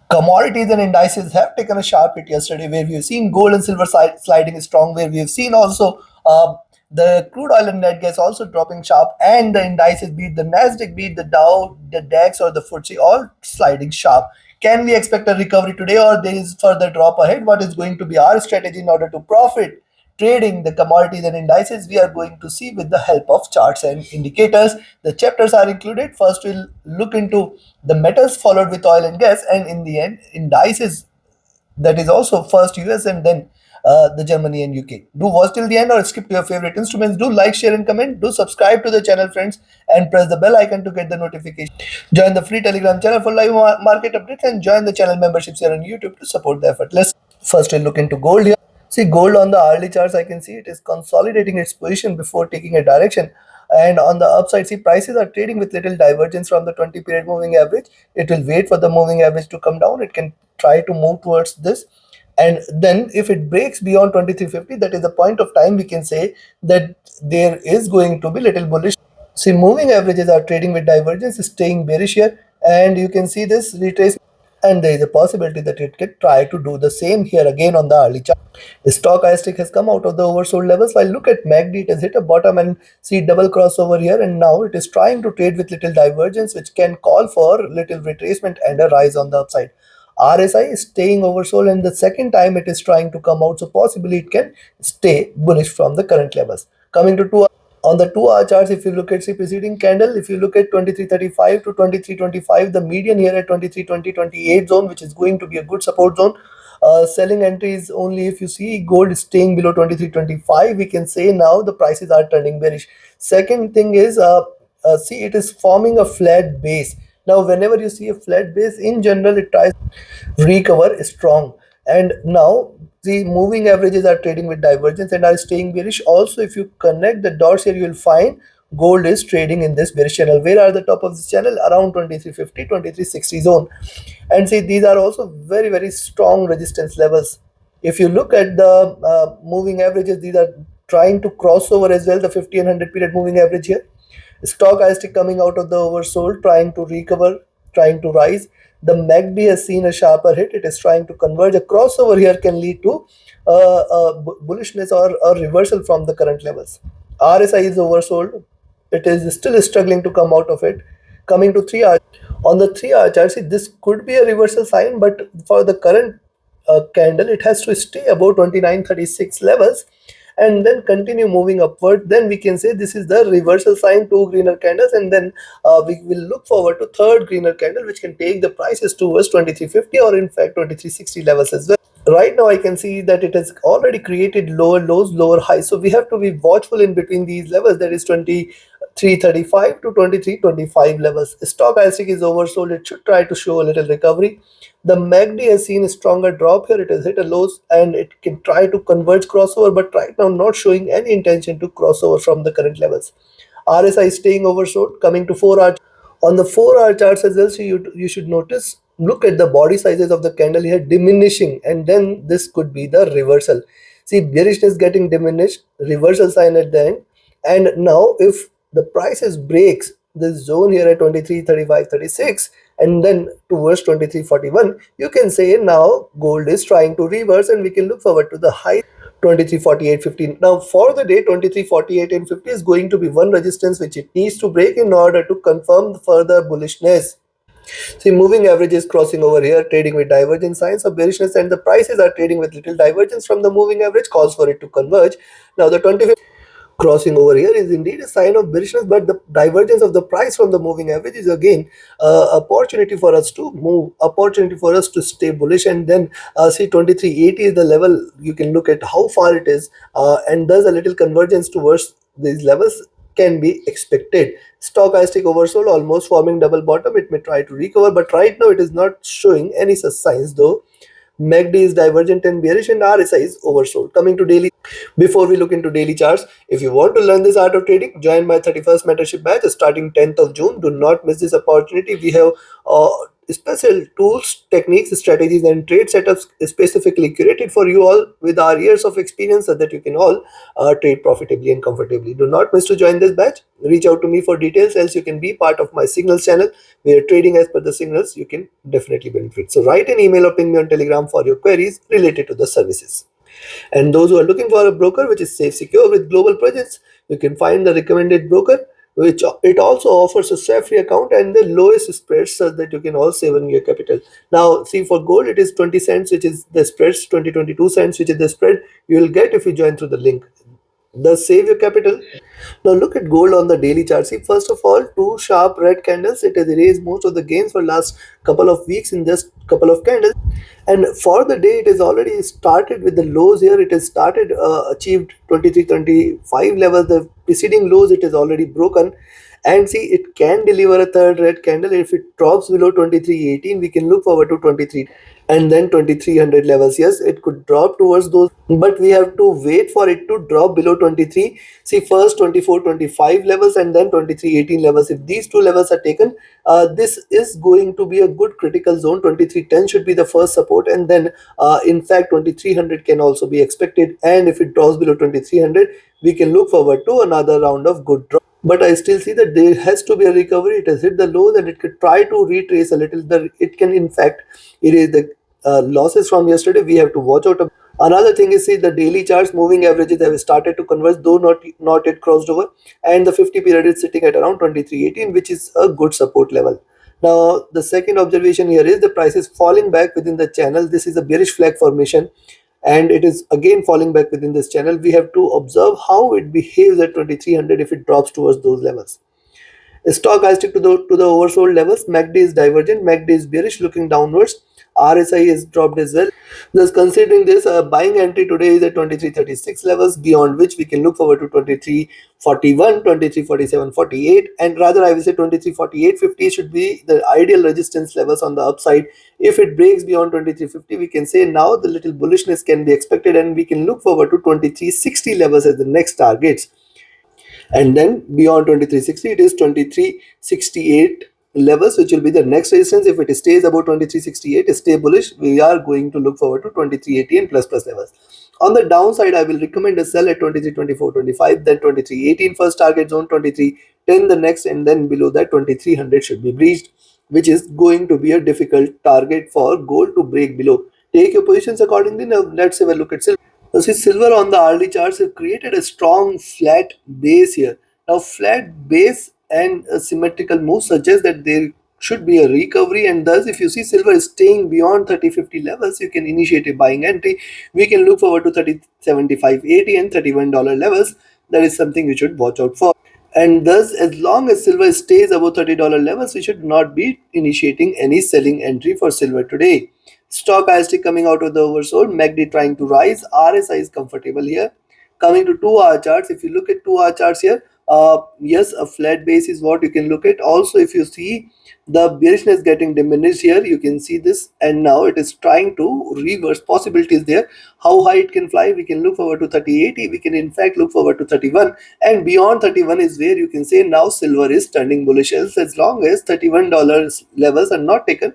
Commodities and indices have taken a sharp hit yesterday, where we've seen gold and silver sliding strong, where we've seen also the crude oil and net gas also dropping sharp, and the indices, be it the Nasdaq, be it the Dow, the DAX, or the FTSE, all sliding sharp. Can we expect a recovery today, or there is further drop ahead? What is going to be our strategy in order to profit trading the commodities and indices? We are going to see with the help of charts and indicators. The chapters are included. First, we'll look into the metals, followed with oil and gas, and in the end, indices. That is also first US and then the Germany and UK. Do watch till the end or skip to your favorite instruments. Do like, share, and comment. Do subscribe to the channel, friends, and press the bell icon to get the notification. Join the free Telegram channel for live market updates and join the channel memberships here on YouTube to support the effort. Let's first look into gold here. See, gold on the hourly charts, I can see it is consolidating its position before taking a direction. And on the upside, see, prices are trading with little divergence from the 20 period moving average. It will wait for the moving average to come down. It can try to move towards this. And then if it breaks beyond 2350, that is the point of time we can say that there is going to be little bullish. See, moving averages are trading with divergence, staying bearish here. And you can see this retracement, and there is a possibility that it can try to do the same here again on the early chart. Stochastic has come out of the oversold levels. While look at MACD, it has hit a bottom and see double crossover here, and now it is trying to trade with little divergence, which can call for little retracement and a rise on the upside. RSI is staying oversold, and the second time it is trying to come out, so possibly it can stay bullish from the current levels. Coming to on the 2 hour charts, if you look at, see, preceding candle, if you look at 2335 to 2325, the median here at 2320-28 zone, which is going to be a good support zone. Selling entries only if you see gold is staying below 2325, we can say now the prices are turning bearish. Second thing is, see, it is forming a flat base. Now whenever you see a flat base, in general it tries to recover strong, and now the moving averages are trading with divergence and are staying bearish. Also, if you connect the dots here, you will find gold is trading in this bearish channel. Where are the top of this channel? Around 2350, 2360 zone. And see, these are also very strong resistance levels. If you look at the moving averages, these are trying to cross over as well, the 50 and 100 period moving average here. Stochastic coming out of the oversold, trying to recover, trying to rise. The MACD has seen a sharper hit. It is trying to converge. A crossover here can lead to bullishness or a reversal from the current levels. RSI is oversold. It is still struggling to come out of it. Coming to 3 hour. On the 3 hour chart, see, this could be a reversal sign, but for the current candle, it has to stay above 2936 levels and then continue moving upward. Then we can say this is the reversal sign, 2 greener candles, and then we will look forward to third greener candle, which can take the prices towards 2350 or in fact 2360 levels as well. Right now I can see that it has already created lower lows, lower highs, so we have to be watchful in between these levels, that is 2335 to 2325 levels. Stochastic is oversold. It should try to show a little recovery. The MACD has seen a stronger drop here. It has hit a lows and it can try to converge crossover, but right now not showing any intention to crossover from the current levels. RSI is staying oversold. Coming to 4 hour. On the 4 hour charts as well, so you should notice, look at the body sizes of the candle here diminishing, and then this could be the reversal. See, bearishness getting diminished, reversal sign at the end, and now if the prices breaks this zone here at 2335-36 and then towards 2341, you can say now gold is trying to reverse, and we can look forward to the high 2348.15. Now for the day, 2348 and 50 is going to be one resistance which it needs to break in order to confirm the further bullishness. See, moving average is crossing over here, trading with divergence signs of bearishness, and the prices are trading with little divergence from the moving average, calls for it to converge. Now the 25th crossing over here is indeed a sign of bearishness, but the divergence of the price from the moving average is again opportunity for us to move, opportunity for us to stay bullish. And then see, 2380 is the level. You can look at how far it is, and there's a little convergence towards these levels can be expected. Stochastic oversold, almost forming double bottom. It may try to recover, but right now it is not showing any such signs, though. MACD is divergent and bearish, and RSI is oversold. Coming to daily. Before we look into daily charts, if you want to learn this art of trading, join my 31st mentorship batch starting 10th of June. Do not miss this opportunity. We have special tools, techniques, strategies, and trade setups specifically curated for you all with our years of experience so that you can all trade profitably and comfortably. Do not miss to join this batch. Reach out to me for details, else you can be part of my signals channel where trading as per the signals you can definitely benefit. So write an email or ping me on Telegram for your queries related to the services. And those who are looking for a broker which is safe, secure with global presence, you can find the recommended broker, which it also offers a swap-free account and the lowest spreads so that you can all save on your capital. Now, see, for gold, it is 20 cents, which is the spreads, 22 cents, which is the spread you will get if you join through the link. Thus, save your capital. Now, look at gold on the daily chart. See, first of all, two sharp red candles. It has erased most of the gains for last couple of weeks in just couple of candles. And for the day, it has already started with the lows here. It has started achieved 23.25 levels. The preceding lows it has already broken. And see, it can deliver a third red candle. If it drops below 23.18, we can look forward to 23 and then 2300 levels. Yes, it could drop towards those, but we have to wait for it to drop below 23. See, first 24.25 levels and then 23.18 levels. If these two levels are taken, this is going to be a good critical zone. 23.10 should be the first support, and then in fact 2300 can also be expected. And if it drops below 2300, we can look forward to another round of good drop. But I still see that there has to be a recovery. It has hit the lows and it could try to retrace a little. It can in fact erase the losses from yesterday. We have to watch out. Another thing is, see, the daily charts moving averages have started to converge, though not yet crossed over, and the 50 period is sitting at around 23.18, which is a good support level. Now, the second observation here is the price is falling back within the channel. This is a bearish flag formation, and it is again falling back within this channel. We have to observe how it behaves at 2300 if it drops towards those levels. Stochastic to the oversold levels. MACD is divergent. MACD is bearish, looking downwards. RSI is dropped as well. Thus, considering this, buying entry today is at 2336 levels, beyond which we can look forward to 2341, 2347, 48, and rather I will say 2348.50 should be the ideal resistance levels on the upside. If it breaks beyond 2350, we can say now the little bullishness can be expected, and we can look forward to 2360 levels as the next targets. And then beyond 2360, it is 2368 levels, which will be the next resistance. If it stays above 2368, stay bullish, we are going to look forward to 2380 and plus levels. On the downside, I will recommend a sell at 2324.25, then 2318 first target zone, 2310 the next, and then below that 2300 should be breached, which is going to be a difficult target for gold to break below. Take your positions accordingly. Now let's have a look at silver. Now, see, silver on the hourly charts have created a strong flat base here. Now, flat base and a symmetrical move suggest that there should be a recovery, and thus if you see silver is staying beyond 3050 levels, you can initiate a buying entry. We can look forward to 3075.80 and $31 levels. That is something you should watch out for. And thus, as long as silver stays above $30 levels, we should not be initiating any selling entry for silver today. Stochastic coming out of the oversold, MACD trying to rise, RSI is comfortable here. Coming to 2-hour charts, if you look at 2-hour charts here, yes, a flat base is what you can look at. Also, if you see the bearishness getting diminished here, you can see this, and now it is trying to reverse. Possibilities there. How high it can fly, we can look forward to 3080, we can in fact look forward to 31, and beyond 31 is where you can say now silver is turning bullish. As long as $31 levels are not taken,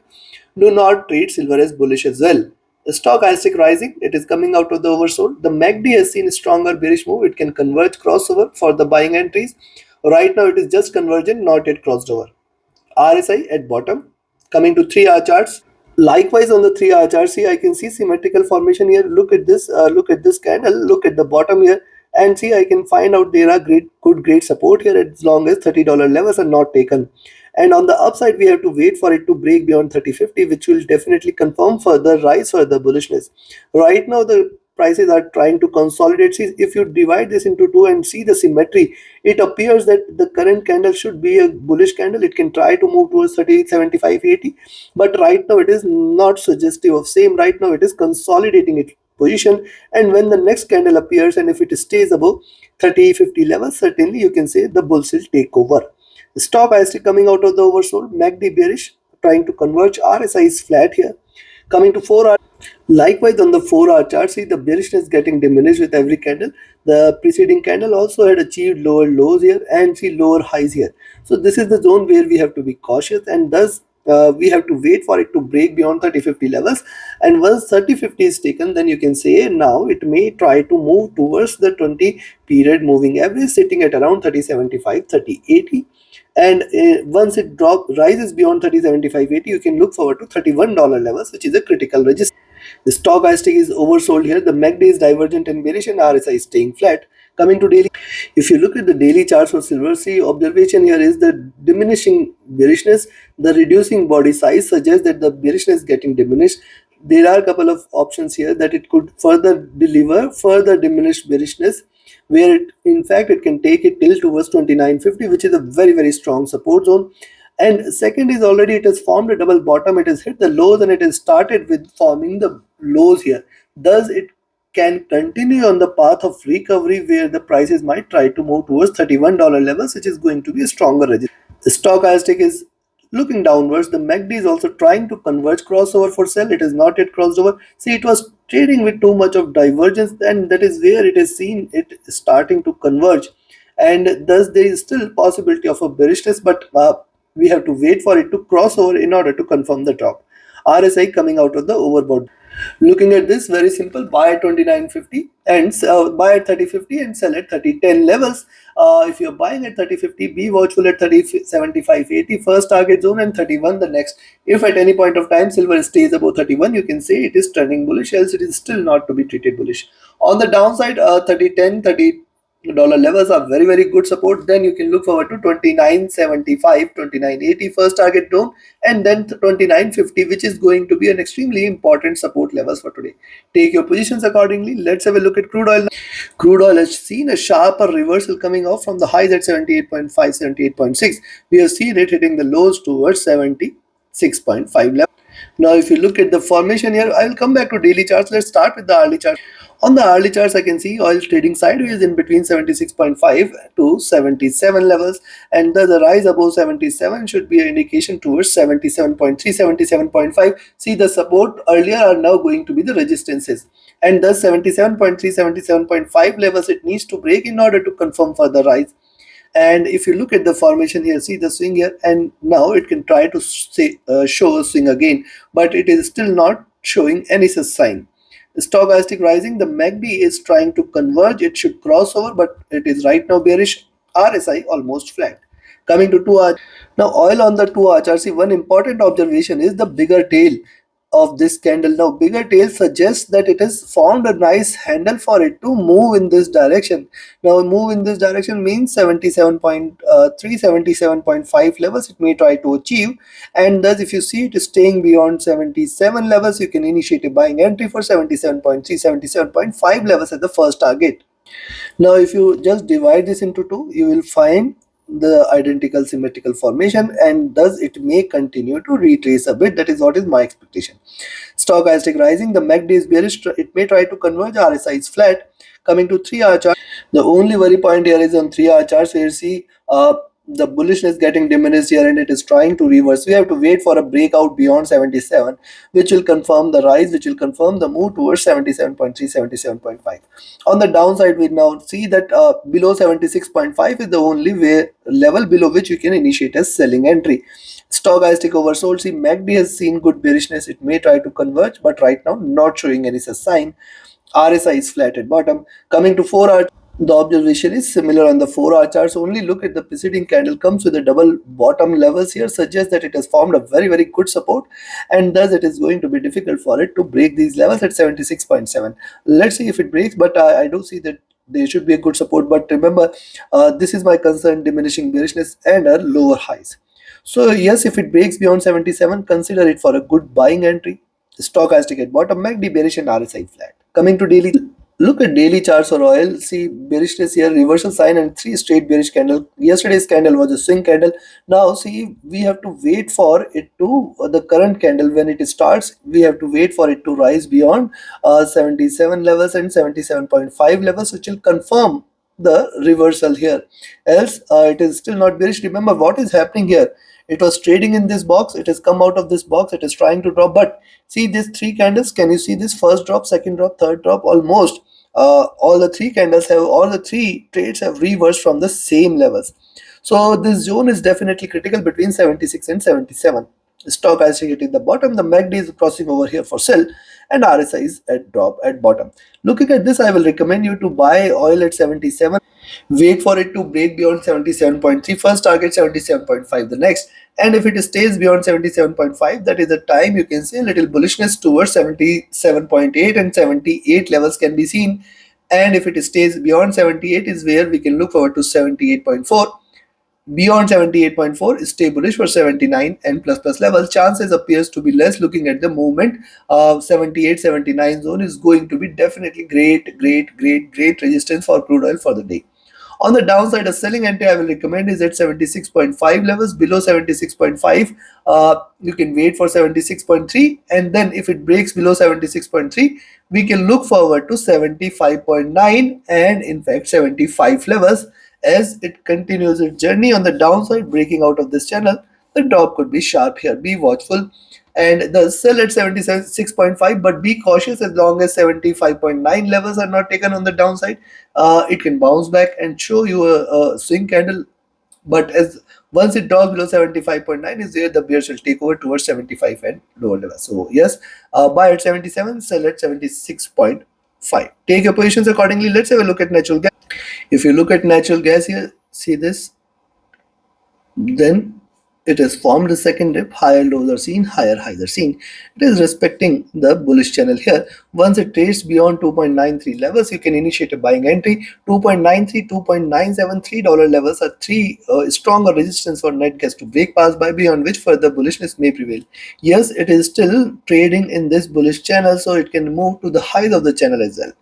do not treat silver as bullish as well. The stochastic rising, it is coming out of the oversold. The MACD has seen a stronger bearish move. It can converge crossover for the buying entries. Right now it is just convergent, not yet crossed over. RSI at bottom. Coming to 3-hour charts. Likewise on the 3-hour chart, see, I can see symmetrical formation here. Look at this candle. Look at the bottom here, and see, I can find out there are great support here as long as $30 levels are not taken. And on the upside, we have to wait for it to break beyond 3050, which will definitely confirm further rise, further bullishness. Right now, the prices are trying to consolidate. See, if you divide this into two and see the symmetry, it appears that the current candle should be a bullish candle. It can try to move towards 30, 75, 80, but right now it is not suggestive of same. Right now it is consolidating its position, and when the next candle appears and if it stays above 30, 50 levels, certainly you can say the bulls will take over. Stochastic coming out of the oversold, MACD bearish, trying to converge. RSI is flat here. Coming to 4-hour, likewise on the 4-hour chart, see the bearishness getting diminished with every candle. The preceding candle also had achieved lower lows here and see lower highs here. So this is the zone where we have to be cautious, and thus we have to wait for it to break beyond 3050 levels, and once 3050 is taken, then you can say now it may try to move towards the 20 period moving average sitting at around 3075, 3080. And once it rises beyond 3075.80, you can look forward to $31 levels, which is a critical resistance. The stochastic is oversold here. The MACD is divergent and bearish, and RSI is staying flat. Coming to daily, if you look at the daily charts for silver, see, observation here is the diminishing bearishness. The reducing body size suggests that the bearishness is getting diminished. There are a couple of options here that it could further deliver further diminished bearishness, where it, in fact, it can take it till towards 2950, which is a very strong support zone. And second is, already it has formed a double bottom. It has hit the lows and it has started with forming the lows here. Thus it can continue on the path of recovery, where the prices might try to move towards $31 levels, which is going to be a stronger resistance. The stochastic is looking downwards. The MACD is also trying to converge crossover for sell. It has not yet crossed over. See, it was trading with too much of divergence, and that is where it is seen it starting to converge, and thus there is still possibility of a bearishness, but we have to wait for it to cross over in order to confirm the drop. RSI coming out of the overbought. Looking at this, very simple: buy at 2950 and buy at 3050 and sell at 3010 levels. If you're buying at 3050, be watchful at 3075.80 first target zone, and 31 the next. If at any point of time silver stays above 31, you can say it is turning bullish, else it is still not to be treated bullish. On the downside, 3010, $30 levels are very good support. Then you can look forward to 2975, 2980 first target zone, and then 2950, which is going to be an extremely important support levels for today. Take your positions accordingly. Let's have a look at crude oil. Crude oil has seen a sharper reversal coming off from the highs at 78.5, 78.6. We have seen it hitting the lows towards 76.5 level. Now, if you look at the formation here, I will come back to daily charts. Let's start with the hourly chart. On the hourly charts, I can see oil trading sideways in between 76.5 to 77 levels, and the rise above 77 should be an indication towards 77.3, 77.5. See, the support earlier are now going to be the resistances, and thus 77.3, 77.5 levels it needs to break in order to confirm further rise. And if you look at the formation here, see the swing here, and now it can try to show a swing again, but it is still not showing any such sign. Stochastic rising, the MACD is trying to converge. It should cross over, but it is right now bearish. RSI almost flat. Coming to 2 hour. Now, oil on the 2 hour chart, see, one important observation is the bigger tail of this candle. Now, bigger tail suggests that it has formed a nice handle for it to move in this direction. Now, move in this direction means 77.3, 77.5 levels it may try to achieve, and thus if you see it is staying beyond 77 levels, you can initiate a buying entry for 77.3, 77.5 levels as the first target. Now, if you just divide this into two, you will find the identical symmetrical formation, and thus it may continue to retrace a bit. That is what is my expectation. Stochastic rising, the MACD is bearish. It may try to converge. RSI is flat. Coming to 3 hour chart, the only worry point here is on 3 hour charts, where you see the bullishness getting diminished here, and it is trying to reverse. We have to wait for a breakout beyond 77, which will confirm the rise, which will confirm the move towards 77.3, 77.5. On the downside, we now see that below 76.5 is the only level below which you can initiate a selling entry. Stochastic oversold. See, MACD has seen good bearishness. It may try to converge, but right now not showing any such sign. RSI is flat at bottom. Coming to 4 hour, the observation is similar on the 4 hour charts. Only look at the preceding candle comes with a double bottom levels here, suggests that it has formed a very good support, and thus it is going to be difficult for it to break these levels at 76.7. Let's see if it breaks, but I do see that there should be a good support. But remember, this is my concern: diminishing bearishness and lower highs. So yes, if it breaks beyond 77, consider it for a good buying entry. Stochastic at bottom, MACD bearish and RSI flat. Coming to daily, look at daily charts for oil. See bearishness here, reversal sign, and 3 straight bearish candle. Yesterday's candle was a swing candle. Now see, we have to wait for it to the current candle. When it starts, we have to wait for it to rise beyond 77 levels and 77.5 levels, which will confirm the reversal here. Else it is still not bearish. Remember what is happening here. It was trading in this box. It has come out of this box. It is trying to drop. But see these 3 candles. Can you see this first drop, second drop, third drop? Almost all the 3 candles have, all the 3 trades have reversed from the same levels. So this zone is definitely critical between 76 and 77. Stochastic hitting the bottom, the MACD is crossing over here for sell, and RSI is at drop at bottom. Looking at this, I will recommend you to buy oil at 77. Wait for it to break beyond 77.3. First target 77.5 the next. And if it stays beyond 77.5, that is the time you can see a little bullishness towards 77.8, and 78 levels can be seen. And if it stays beyond 78 is where we can look forward to 78.4. Beyond 78.4, stay bullish for 79 and plus levels. Chances appears to be less looking at the movement. 78-79 zone is going to be definitely great resistance for crude oil for the day. On the downside, a selling entry I will recommend is at 76.5 levels. Below 76.5, you can wait for 76.3, and then if it breaks below 76.3, we can look forward to 75.9 and in fact 75 levels. As it continues its journey on the downside, breaking out of this channel, the drop could be sharp here. Be watchful. And the sell at 76.5, but be cautious as long as 75.9 levels are not taken on the downside. It can bounce back and show you a swing candle, but as once it drops below 75.9 is where the bears will take over towards 75 and lower levels. So yes, buy at 77, sell at 76.5. Take your positions accordingly. Let's have a look at natural gas. If you look at natural gas here, see this, then it has formed a second dip. Higher lows are seen, higher highs are seen. It is respecting the bullish channel here. Once it trades beyond 2.93 levels, you can initiate a buying entry. 2.93, 2.973 dollar levels are three stronger resistance for net gas to break past by, beyond which further bullishness may prevail. Yes, it is still trading in this bullish channel, so it can move to the highs of the channel as well.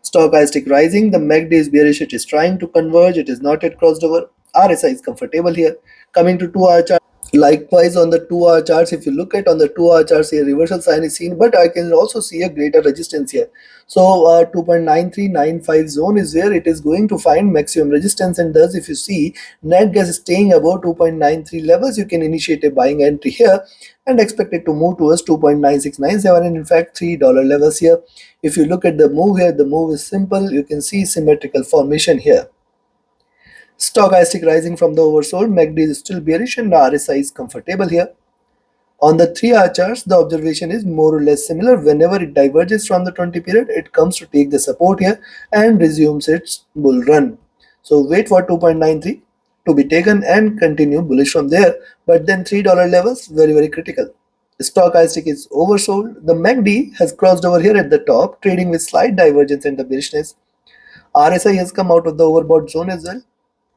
Stochastic rising, the MACD is bearish, it is trying to converge, it is not yet crossed over. RSI is comfortable here. Coming to 2-hour chart. Likewise, on the 2-hour charts, if you look at on the 2-hour charts, a reversal sign is seen, but I can also see a greater resistance here. So 2.9395 zone is where it is going to find maximum resistance, and thus if you see net gas staying above 2.93 levels, you can initiate a buying entry here and expect it to move towards 2.9697 and in fact $3 levels here. If you look at the move here, the move is simple. You can see symmetrical formation here. Stochastic rising from the oversold, MACD is still bearish and the RSI is comfortable here. On the 3-hour charts, the observation is more or less similar. Whenever it diverges from the 20 period, it comes to take the support here and resumes its bull run. So wait for 2.93 to be taken and continue bullish from there. But then $3 levels, very critical. Stochastic is oversold. The MACD has crossed over here at the top, trading with slight divergence in the bearishness. RSI has come out of the overbought zone as well.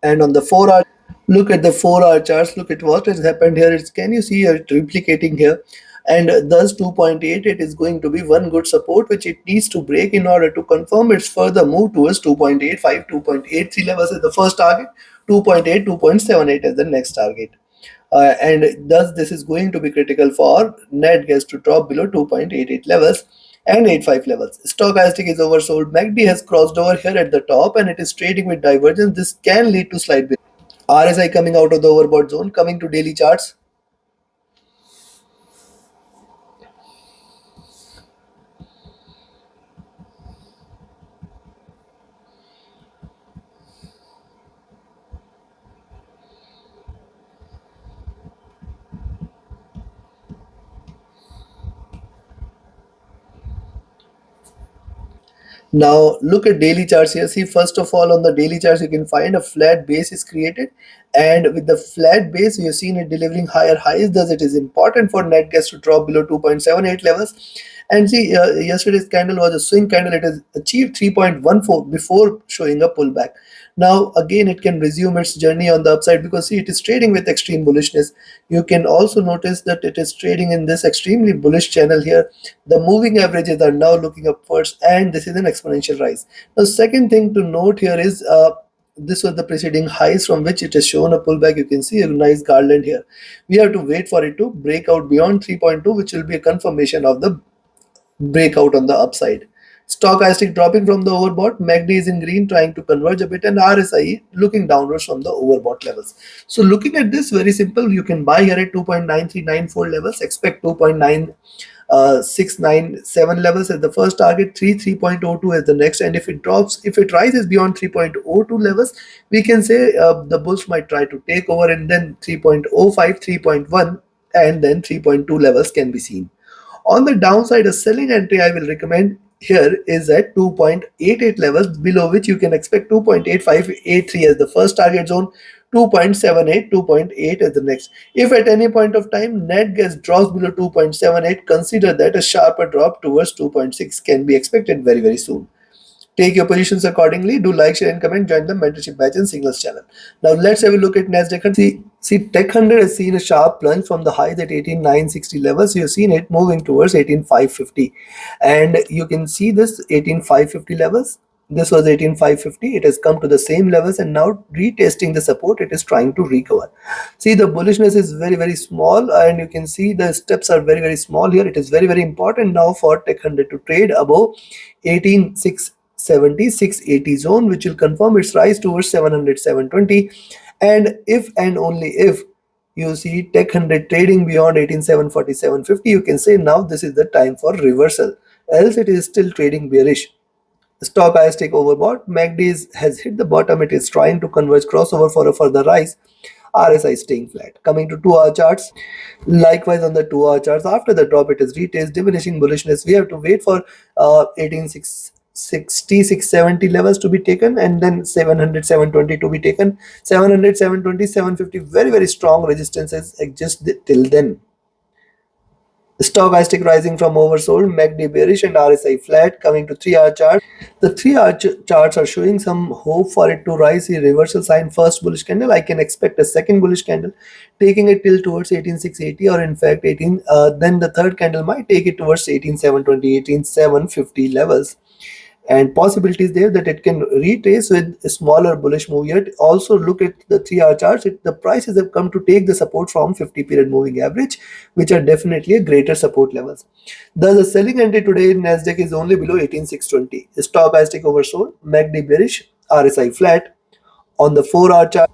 And on the 4-hour, look at the 4-hour charts, look at what has happened here. Can you see it replicating here? And thus 2.8, it is going to be one good support which it needs to break in order to confirm its further move towards 2.85, 2.83 levels as the first target, 2.8, 2.78 as the next target. And thus this is going to be critical for net gas to drop below 2.88 levels and 85 levels. Stochastic is oversold. MACD has crossed over here at the top and it is trading with divergence. This can lead to slight RSI coming out of the overbought zone. Coming to daily charts. Now look at daily charts here. See, first of all, on the daily charts, you can find a flat base is created, and with the flat base, you have seen it delivering higher highs. Thus, it is important for net gas to drop below 2.78 levels. And see, yesterday's candle was a swing candle. It has achieved 3.14 before showing a pullback. Now again, it can resume its journey on the upside because see, it is trading with extreme bullishness. You can also notice that it is trading in this extremely bullish channel here. The moving averages are now looking upwards, and this is an exponential rise. The second thing to note here is this was the preceding highs from which it has shown a pullback. You can see a nice garland here. We have to wait for it to break out beyond 3.2, which will be a confirmation of the breakout on the upside. Stochastic dropping from the overbought, MACD is in green trying to converge a bit, and RSI looking downwards from the overbought levels. So looking at this, very simple, you can buy here at 2.9394 levels, expect 2.9697 levels as the first target, 3.02 as the next, and if it drops, if it rises beyond 3.02 levels, we can say the bulls might try to take over, and then 3.05, 3.1 and then 3.2 levels can be seen. On the downside, a selling entry I will recommend here is at 2.88 levels, below which you can expect 2.8583 as the first target zone, 2.78, 2.8 as the next. If at any point of time net gas drops below 2.78, consider that a sharper drop towards 2.6 can be expected very, very soon. Take your positions accordingly. Do like, share, and comment. Join the mentorship batch and signals channel. Now let's have a look at Nasdaq. See, Tech 100 has seen a sharp plunge from the highs at 18,960 levels. You've seen it moving towards 18,550, and you can see this 18,550 levels. This was 18,550. It has come to the same levels and now retesting the support. It is trying to recover. See, the bullishness is very, very small, and you can see the steps are very, very small here. It is very, very important now for Tech 100 to trade above 18,670, 680 zone, which will confirm its rise towards 700, 720. And if and only if you see Tech 100 trading beyond 18,740, 750, you can say now this is the time for reversal. Else it is still trading bearish. Stochastic overbought. MACD has hit the bottom. It is trying to converge crossover for a further rise. RSI staying flat. Coming to 2-hour charts, likewise on the 2-hour charts, after the drop it is retest, diminishing bullishness. We have to wait for 18,660, 670 levels to be taken, and then 700, 720 to be taken. 700, 720, 750, very, very strong resistances exist till then. Stochastic rising from oversold, MACD bearish, and RSI flat. Coming to 3-hour chart, the 3-hour charts are showing some hope for it to rise. A reversal sign, first bullish candle. I can expect a second bullish candle, taking it till towards 18,680, or in fact 18. Then the third candle might take it towards 18,720, 18,750 levels. And possibilities there that it can retrace with a smaller bullish move. Yet also look at the 3-hour charts. The prices have come to take the support from 50 period moving average, which are definitely a greater support levels. Thus the selling entry today in Nasdaq is only below 18,620. Stochastic oversold, MACD bearish, RSI flat. On the 4-hour chart,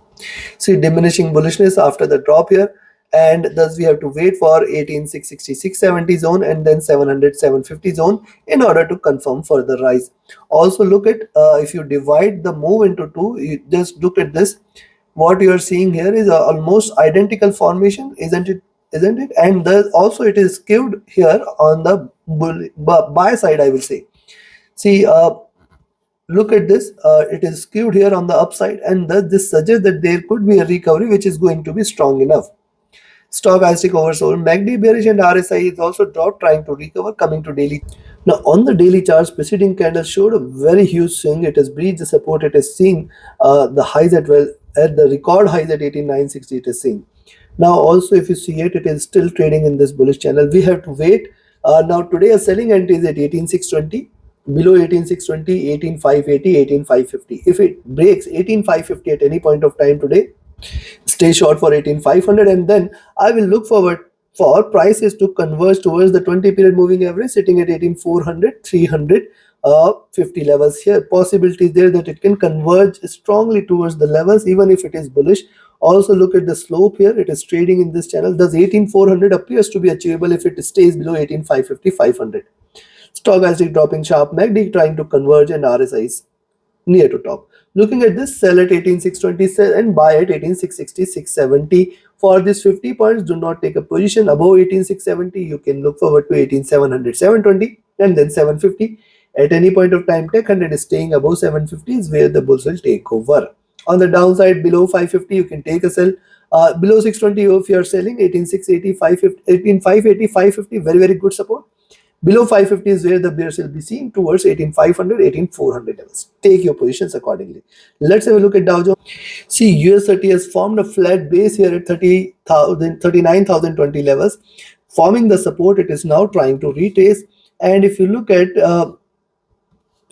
see diminishing bullishness after the drop here, and thus we have to wait for 18,660, 670 zone, and then 700, 750 zone in order to confirm further rise. Also look at if you divide the move into two, you just look at this. What you are seeing here is a almost identical formation, isn't it? And thus also it is skewed here on the buy side, I will say. See, look at this. It is skewed here on the upside, and thus this suggests that there could be a recovery which is going to be strong enough. Stochastic oversold, MACD bearish, and RSI is also dropped, trying to recover. Coming to daily. Now on the daily charts, preceding candle showed a very huge swing. It has breached the support. It is seeing the highs at the record highs at 18,960. It is seeing. Now also if you see it, it is still trading in this bullish channel. We have to wait. Now today a selling entry is at 18,620. Below 18,620, 18,580, 18,550. If it breaks 18,550 at any point of time today, stay short for 18,500, and then I will look forward for prices to converge towards the 20 period moving average sitting at 18,400, 300, 50 levels here. Possibilities there that it can converge strongly towards the levels even if it is bullish. Also look at the slope here. It is trading in this channel. Thus 18,400 appears to be achievable if it stays below 18,550, 500. Stochastic dropping sharp, MACD trying to converge, and RSI is near to top. Looking at this, sell at 18,620 and buy at 18,660, 670. For this 50 points, do not take a position above 18,670. You can look forward to 18,700, 720, and then 750. At any point of time, Tech 100 is staying above 750 is where the bulls will take over. On the downside, below 550, you can take a sell. Below 620, if you are selling 18,680, 550, 18,580, 550, very, very good support. Below 550 is where the bears will be seen towards 18,500, 18,400 levels. Take your positions accordingly. Let's have a look at Dow Jones. See, US30 has formed a flat base here at 30,000, 39,020 levels. Forming the support, it is now trying to retrace. And if you look at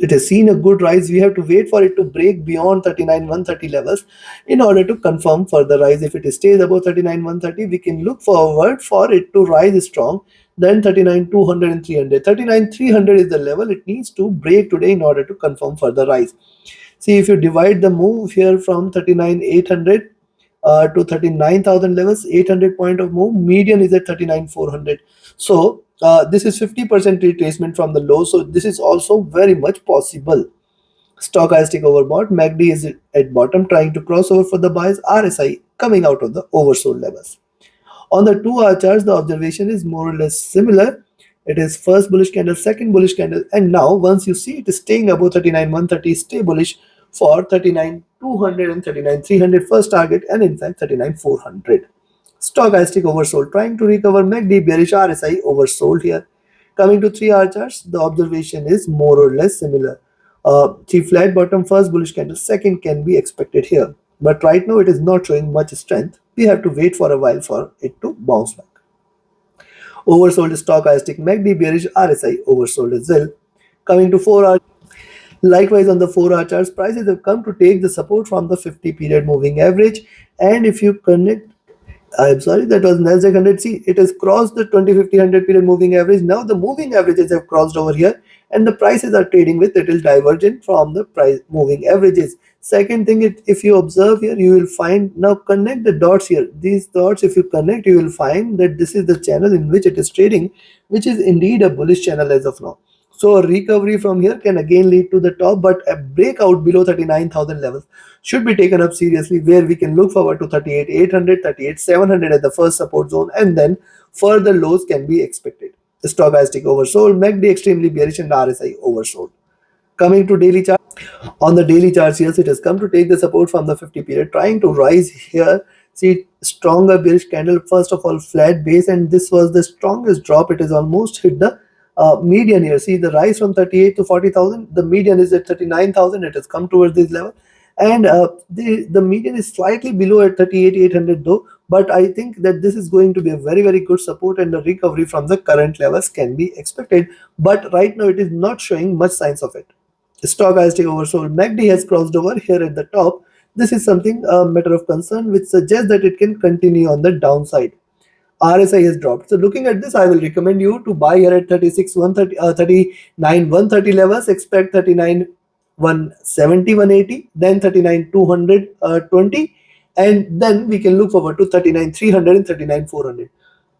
it has seen a good rise. We have to wait for it to break beyond 39,130 levels in order to confirm further rise. If it stays above 39,130, we can look forward for it to rise strong. Then 39,200 and 300. 39,300 is the level it needs to break today in order to confirm further rise. See, if you divide the move here from 39,800 to 39,000 levels, 800 point of move, median is at 39,400. So this is 50% retracement from the low. So this is also very much possible. Stochastic overbought, MACD is at bottom trying to cross over for the buys, RSI coming out of the oversold levels. On the 2 hour charts, the observation is more or less similar. It is first bullish candle, second bullish candle, and now once you see it is staying above 39,130, stay bullish for 39,200 and 39,300 first target, and in fact 39,400. Stochastic oversold, trying to recover MACD bearish, RSI oversold here. Coming to 3 hour charts, the observation is more or less similar. The flat bottom, first bullish candle, second can be expected here. But right now it is not showing much strength. We have to wait for a while for it to bounce back. Oversold stochastic, MACD bearish, RSI oversold as well. Coming to 4 hour, likewise on the 4 hour charts, prices have come to take the support from the 50 period moving average. And if you connect, I'm sorry, that was Nasdaq 100. See, it has crossed the 2050 100 period moving average. Now the moving averages have crossed over here, and the prices are trading with little divergent from the price moving averages. Second thing, if you observe here, you will find, now connect the dots here. These dots, if you connect, you will find that this is the channel in which it is trading, which is indeed a bullish channel as of now. So a recovery from here can again lead to the top, but a breakout below 39,000 levels should be taken up seriously, where we can look forward to 38,800, 38,700 as the first support zone, and then further lows can be expected. The stochastic oversold, MACD extremely bearish, and RSI oversold. Coming to daily chart. On the daily charts, yes, it has come to take the support from the 50 period, trying to rise here. See, stronger bearish candle, first of all flat base, and this was the strongest drop. It has almost hit the median here. See, the rise from 38 to 40,000, the median is at 39,000. It has come towards this level, and the median is slightly below at 38,800 though, but I think that this is going to be a very, very good support, and the recovery from the current levels can be expected, but right now it is not showing much signs of it. Stochastic oversold, MACD has crossed over here at the top. This is something a matter of concern, which suggests that it can continue on the downside. RSI has dropped. So looking at this, I will recommend you to buy here at 36 130 39 130 levels. Expect 39 170 180, then 39 200 20, and then we can look forward to 39 300 and 39 400.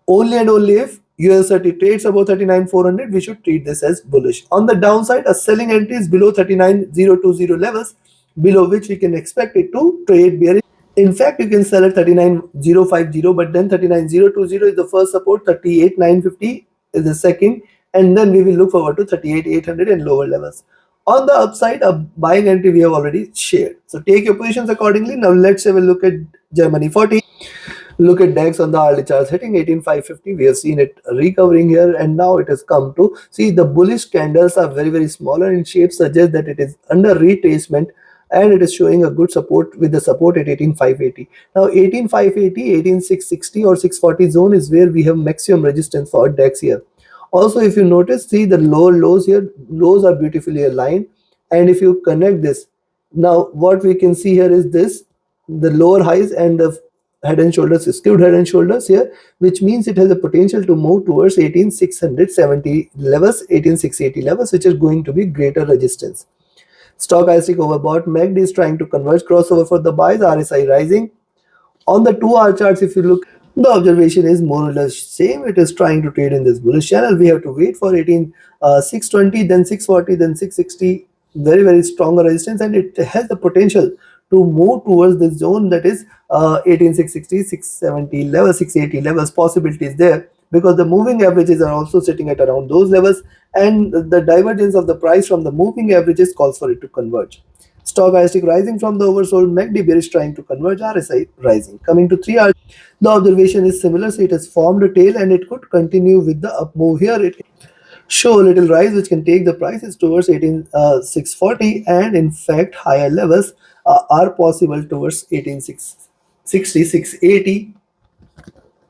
Only and only if US30 trades above 39,400, we should treat this as bullish. On the downside, a selling entry is below 39,020 levels, below which we can expect it to trade bearish. In fact, you can sell at 39,050, but then 39,020 is the first support, 38,950 is the second, and then we will look forward to 38,800 and lower levels. On the upside, a buying entry we have already shared. So take your positions accordingly. Now let's have a look at Germany 40. Look at DAX on the hourly charts hitting 18,550. We have seen it recovering here, and now it has come to see the bullish candles are very, very smaller in shape, suggest that it is under retracement, and it is showing a good support with the support at 18,580. Now 18,580, 18,660 or 640 zone is where we have maximum resistance for DAX here. Also, if you notice, see the lower lows here, lows are beautifully aligned, and if you connect this, now what we can see here is this, the lower highs and the head and shoulders, skewed head and shoulders here, which means it has a potential to move towards 18,670 levels, 18,680 levels, which is going to be greater resistance. Stochastic overbought, MACD is trying to converge crossover for the buys, RSI rising. On the 2 hour charts, if you look, the observation is more or less same. It is trying to trade in this bullish channel. We have to wait for 18,620, then 640, then 660. Very, very strong resistance, and it has the potential to move towards the zone that is 18,660, 670 levels, 680 levels. Possibilities there, because the moving averages are also sitting at around those levels, and the divergence of the price from the moving averages calls for it to converge. Stochastic rising from the oversold, MACD bearish trying to converge, RSI rising. Coming to 3 hours, the observation is similar. So it has formed a tail, and it could continue with the up move here. It show a little rise which can take the prices towards 18,640, and in fact higher levels are possible towards 18,660, 680.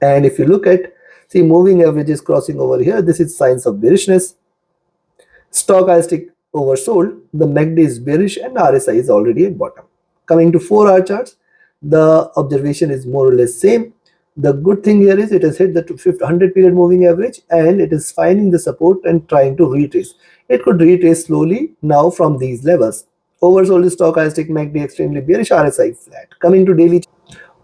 And if you look at, see, moving averages crossing over here, this is signs of bearishness. Stochastic oversold, the MACD is bearish, and RSI is already at bottom. Coming to 4 hour charts, the observation is more or less same. The good thing here is it has hit the 100 period moving average, and it is finding the support and trying to retrace. It could retrace slowly now from these levels. Oversold is stochastic, MACD extremely bearish, RSI flat. Coming to daily,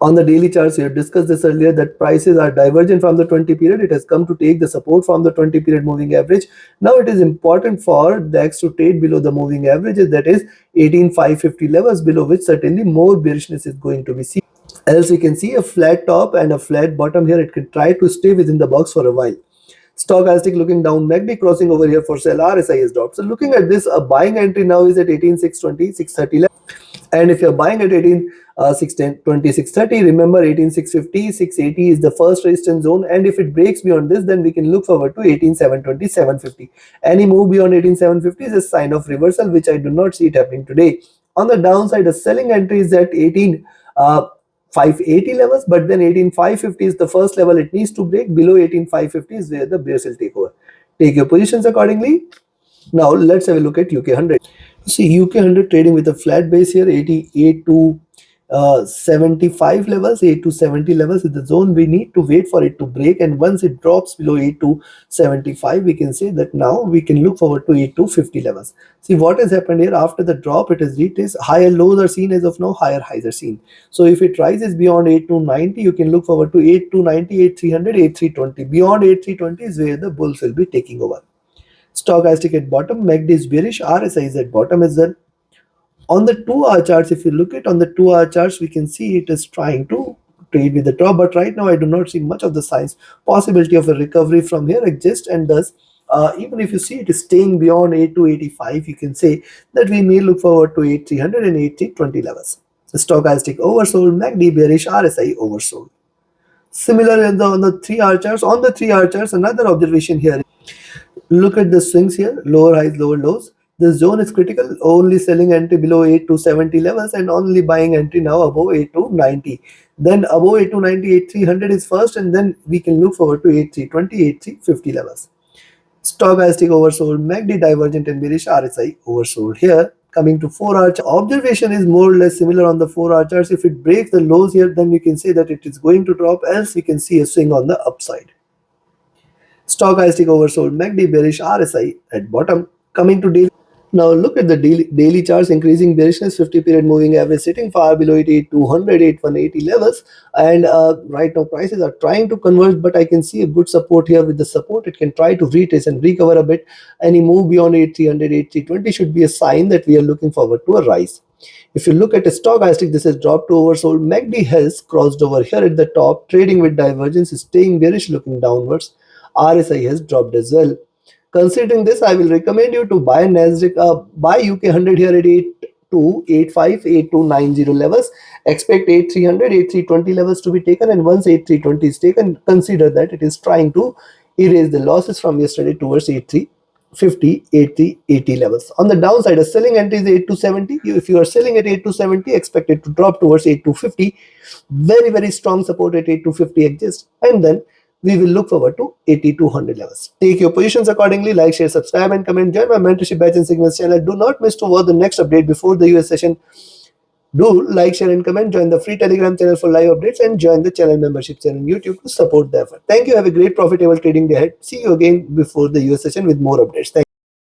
on the daily charts, we have discussed this earlier, that prices are divergent from the 20 period. It has come to take the support from the 20 period moving average. Now it is important for DAX to trade below the moving averages, that is 18,550 levels, below which certainly more bearishness is going to be seen. Else we can see a flat top and a flat bottom here. It can try to stay within the box for a while. Stochastic looking down, MACD crossing over here for sell, RSI is dropped. So looking at this, a buying entry now is at 18,620, 630 left. And if you're buying at 18, 610, 630, remember 18,650, 680 is the first resistance zone. And if it breaks beyond this, then we can look forward to 18,720, 750. Any move beyond 18,750 is a sign of reversal, which I do not see it happening today. On the downside, a selling entry is at 18. 580 levels, but then 18550 is the first level it needs to break. Below 18550 is where the bears will take over. Take your positions accordingly. Now let's have a look at UK 100. See, UK 100 trading with a flat base here, 88 to 75 levels, 8 to 70 levels is the zone. We need to wait for it to break, and once it drops below 8 to 75, we can say that now we can look forward to 8 to 50 levels. See what has happened here. After the drop, it has reached higher lows are seen as of now, higher highs are seen. So if it rises beyond 8 to 90, you can look forward to 8 to 90, 8300, 8320. Beyond 8320 is where the bulls will be taking over. Stochastic at bottom, MACD is bearish, RSI is at bottom as well. On the 2-hour charts, if you look at on the 2-hour charts, we can see it is trying to trade with the top, but right now I do not see much of the signs. Possibility of a recovery from here exists, and thus even if you see it is staying beyond 8 to 85, you can say that we may look forward to 8300 and 8320 levels. The stochastic oversold, MACD bearish, RSI oversold. Similar on the 3-hour charts. On the 3-hour charts, another observation here. Look at the swings here, lower highs, lower lows. The zone is critical, only selling entry below 8 to 70 levels and only buying entry now above 8 to 90. Then above 8 to 90, 8300 is first, and then we can look forward to 8320, 8350 levels. Stochastic oversold, MACD divergent and bearish, RSI oversold. Here, coming to 4-hour observation is more or less similar on the 4-hour charts. If it breaks the lows here, then we can say that it is going to drop, else we can see a swing on the upside. Stochastic oversold, MACD bearish, RSI at bottom. Coming to daily. Now look at the daily charts, increasing bearishness, 50 period moving average sitting far below 88,200, 8180 levels, and right now prices are trying to converge, but I can see a good support here. With the support, it can try to retest and recover a bit. Any move beyond 8300, 8320 should be a sign that we are looking forward to a rise. If you look at a stochastic, this has dropped to oversold. MACD has crossed over here at the top, trading with divergence, staying bearish, looking downwards. RSI has dropped as well. Considering this, I will recommend you to buy Nasdaq, buy UK 100 here at 8285, 8290 levels. Expect 8300, 8320 levels to be taken, and once 8320 is taken, consider that it is trying to erase the losses from yesterday towards 8350, 80 levels. On the downside, a selling entry is 8270. If you are selling at 8270, expect it to drop towards 8250. Very, very strong support at 8250 exists, and then we will look forward to 8200 levels. Take your positions accordingly. Like, share, subscribe, and comment. Join my mentorship batch and signals channel. Do not miss to watch the next update before the US session. Do like, share, and comment. Join the free Telegram channel for live updates, and join the channel membership channel on YouTube to support the effort. Thank you. Have a great profitable trading day ahead. See you again before the US session with more updates. Thank you.